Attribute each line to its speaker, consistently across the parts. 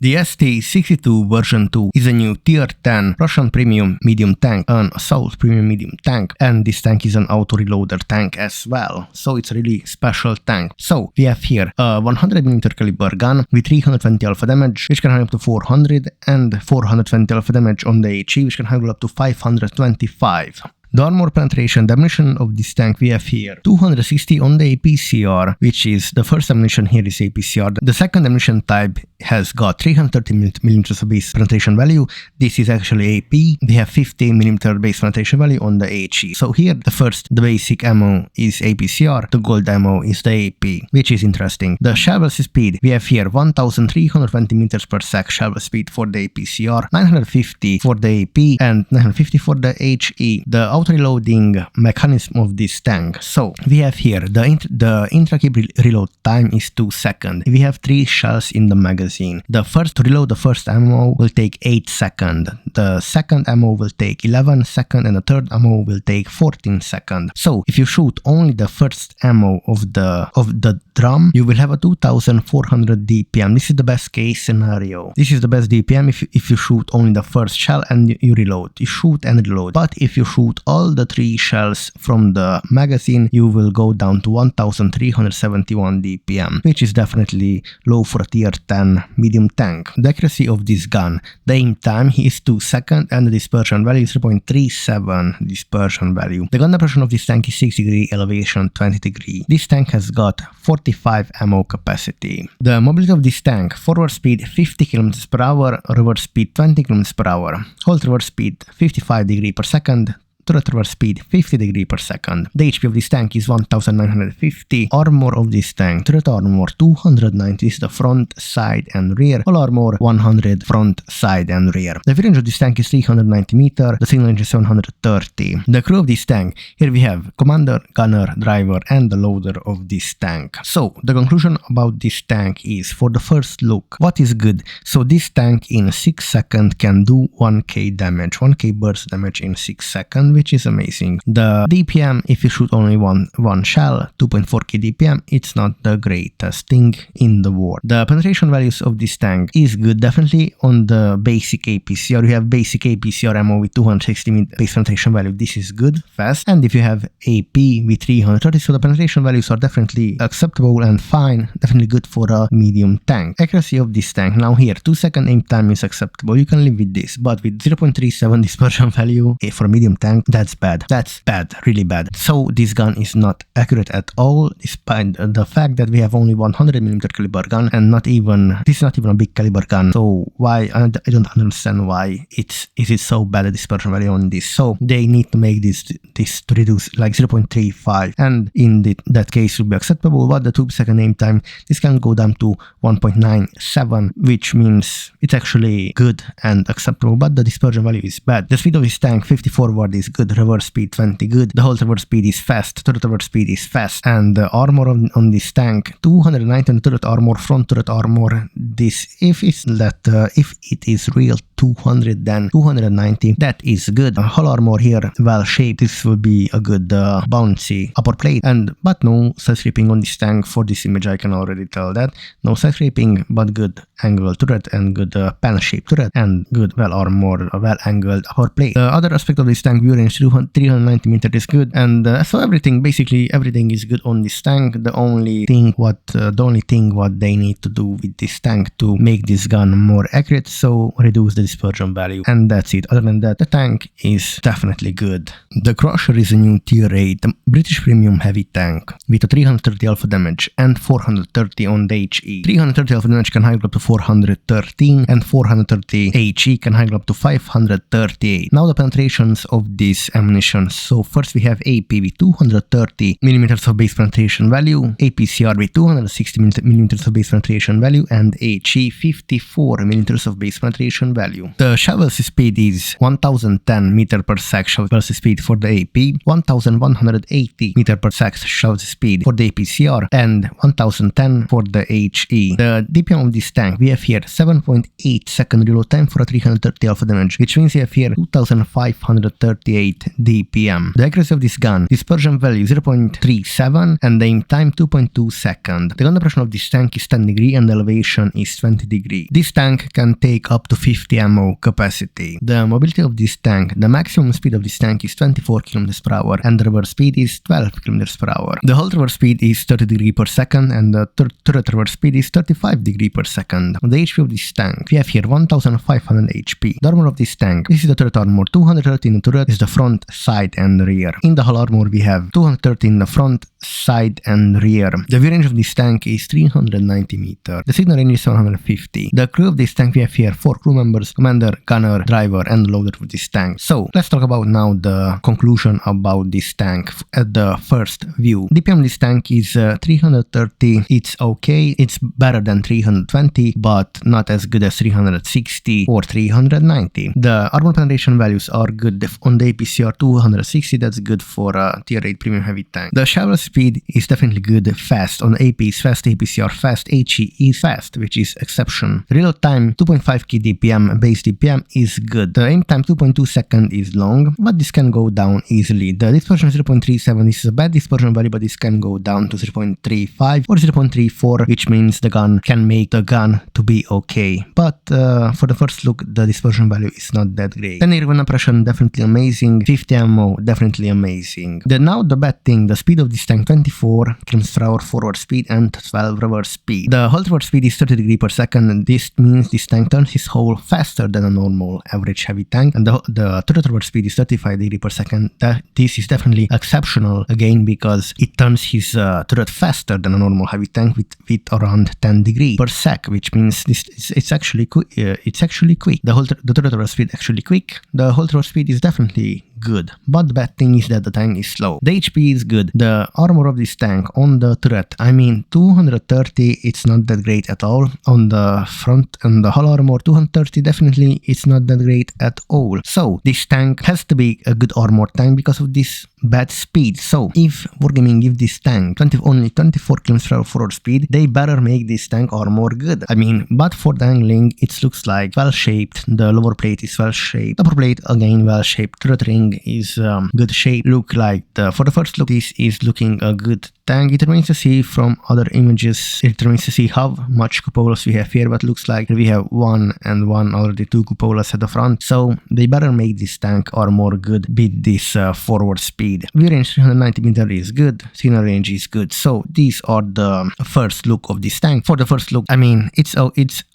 Speaker 1: The ST-62 version 2 is a new tier 10 Russian premium medium tank, an assault premium medium tank, and this tank is an auto-reloader tank as well, so it's a really special tank. So we have here a 100mm caliber gun with 320 alpha damage, which can handle up to 400, and 420 alpha damage on the HE, which can handle up to 525. The armor penetration, the ammunition of this tank we have here 260 on the APCR, which is the first ammunition here is APCR. The second ammunition type has got 330mm of base penetration value. This is actually AP. We have 15mm base penetration value on the HE. So here the basic ammo is APCR, the gold ammo is the AP, which is interesting. The shell velocity speed, we have here 1320 meters per sec shell velocity speed for the APCR, 950 for the AP, and 950 for the HE. The auto-reloading mechanism of this tank. So we have here the intra-clip reload time is 2 seconds. We have 3 shells in the magazine. To reload the first ammo will take 8 seconds. The second ammo will take 11 seconds, and the third ammo will take 14 seconds. So if you shoot only the first ammo of the drum, you will have a 2400 DPM. This is the best case scenario. This is the best DPM if you shoot only the first shell and you reload. You shoot and reload. But if you shoot all the 3 shells from the magazine, you will go down to 1371 DPM, which is definitely low for a tier 10 medium tank. The accuracy of this gun, the aim time is 2 seconds, and the dispersion value is 0.37 dispersion value. The gun depression of this tank is 6 degree, elevation 20 degree. This tank has got 45 ammo capacity. The mobility of this tank, forward speed 50 km per hour, reverse speed 20 km per hour, hold reverse speed 55 degree per second, turret reverse speed 50 degree per second. The HP of this tank is 1950. Armor of this tank, turret armor 290 is the front, side and rear. All armor 100 front, side and rear. The range of this tank is 390 meter. The signal range is 730. The crew of this tank, here we have commander, gunner, driver and the loader of this tank. So the conclusion about this tank is, for the first look, what is good? So this tank in 6 seconds can do 1k damage, 1k burst damage in 6 seconds, which is amazing. The DPM, if you shoot only one shell, 2.4k DPM, it's not the greatest thing in the world. The penetration values of this tank is good, definitely on the basic APCR. You have basic APCR ammo with 260 base penetration value. This is good, fast. And if you have AP with 330, so the penetration values are definitely acceptable and fine, definitely good for a medium tank. Accuracy of this tank, now here 2 second aim time is acceptable, you can live with this, but with 0.37 dispersion value for a medium tank, that's bad. That's bad, really bad. So this gun is not accurate at all, despite the fact that we have only 100mm caliber gun, and this is not even a big caliber gun. So why, I don't understand why is it so bad, the dispersion value on this. So they need to make this to reduce like 0.35, and in that case will be acceptable. But the 2 second aim time, this can go down to 1.97, which means it's actually good and acceptable, but the dispersion value is bad. The speed of this tank 50 forward is good, reverse speed 20 good, the whole reverse speed is fast, turret reverse speed is fast, and the armor on this tank 290 on turret armor, front turret armor. This if it is real 200, then 290, that is good. Hull armor here well shaped, this will be a good bouncy upper plate, but no side scraping on this tank. For this image I can already tell that no side scraping, but good angled turret and good pan shaped turret and good well armored, well angled upper plate. The other aspect of this tank, view range 390 meters is good, and so basically everything is good on this tank. The only thing what they need to do with this tank to make this gun more accurate, so reduce the dispersion value, and that's it. Other than that, the tank is definitely good. The Crusher is a new tier 8 British premium heavy tank with a 330 alpha damage and 430 on the HE. 330 alpha damage can high up to 413, and 430 HE can high up to 538. Now the penetrations of this ammunition. So first we have AP with 230mm of base penetration value, APCR with 260mm of base penetration value, and HE 54mm of base penetration value. value. The shovel's speed is 1010 meter per sec shovel's speed for the AP, 1180 meter per sec shovel's speed for the APCR, and 1010 for the HE. The DPM of this tank, we have here 7.8 second reload time for a 330 alpha damage, which means we have here 2538 DPM. The accuracy of this gun, dispersion value 0.37 and the aim time 2.2 seconds. The gun depression of this tank is 10 degree and the elevation is 20 degree. This tank can take up to 50 ammo capacity. The mobility of this tank, the maximum speed of this tank is 24 km per hour and the reverse speed is 12 km per hour. The hold reverse speed is 30 degree per second and the turret reverse speed is 35 degree per second. The HP of this tank, we have here 1500 HP. The armor of this tank, this is the turret armor, 230 in the turret is the front, side and rear. In the hull armor we have 230 in the front, side and rear. The view range of this tank is 390 meters. The signal range is 750. The crew of this tank, we have here 4 crew members, commander, gunner, driver and loader for this tank. So let's talk about now the conclusion about this tank at the first view. DPM of this tank is 330. It's okay. It's better than 320 but not as good as 360 or 390. The armor penetration values are good. On the APCR 260, that's good for a tier 8 premium heavy tank. The shovel speed is definitely good, fast. On AP is fast, APCR fast, HE is fast, which is exception. Reload time 2.5k DPM, base DPM is good. The aim time 2.2 seconds is long, but this can go down easily. The dispersion 0.37, this is a bad dispersion value, but this can go down to 0.35 or 0.34, which means the gun can make the gun to be okay. But for the first look, the dispersion value is not that great. 10 air impression, definitely amazing. 50 ammo, definitely amazing. Now the bad thing, the speed of this tank 24 km per hour forward speed and 12 reverse speed. The hold reverse speed is 30 degree per second and this means this tank turns his hull faster than a normal average heavy tank, and the turret reverse speed is 35 degree per second. This is definitely exceptional again because it turns his turret faster than a normal heavy tank with around 10 degree per sec, which means it's actually quick. The turret reverse speed actually quick. The hold reverse speed is definitely good, but the bad thing is that the tank is slow. The HP is good. The armor of this tank on the turret, I mean 230, it's not that great at all. On the front and the hull armor 230, definitely it's not that great at all. So this tank has to be a good armor tank because of this bad speed. So if Wargaming give this tank only 24 km per hour forward speed, they better make this tank armor good. I mean, but for the angling it looks like well shaped. The lower plate is well shaped, upper plate again well shaped, turret ring is good shape. Look like for the first look this is looking a good tank. It remains to see from other images, it remains to see how much cupolas we have here, but looks like we have one and one already 2 cupolas at the front, so they better make this tank armor good with this forward speed. View range 390 meter is good, signal range is good. So these are the first look of this tank. For the first look, I mean it's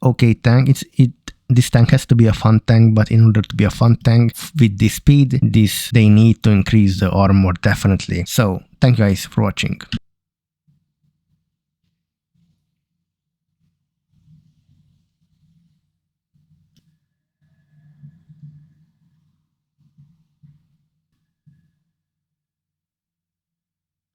Speaker 1: okay tank. This tank has to be a fun tank, but in order to be a fun tank with this speed, they need to increase the armor definitely. So thank you guys for watching.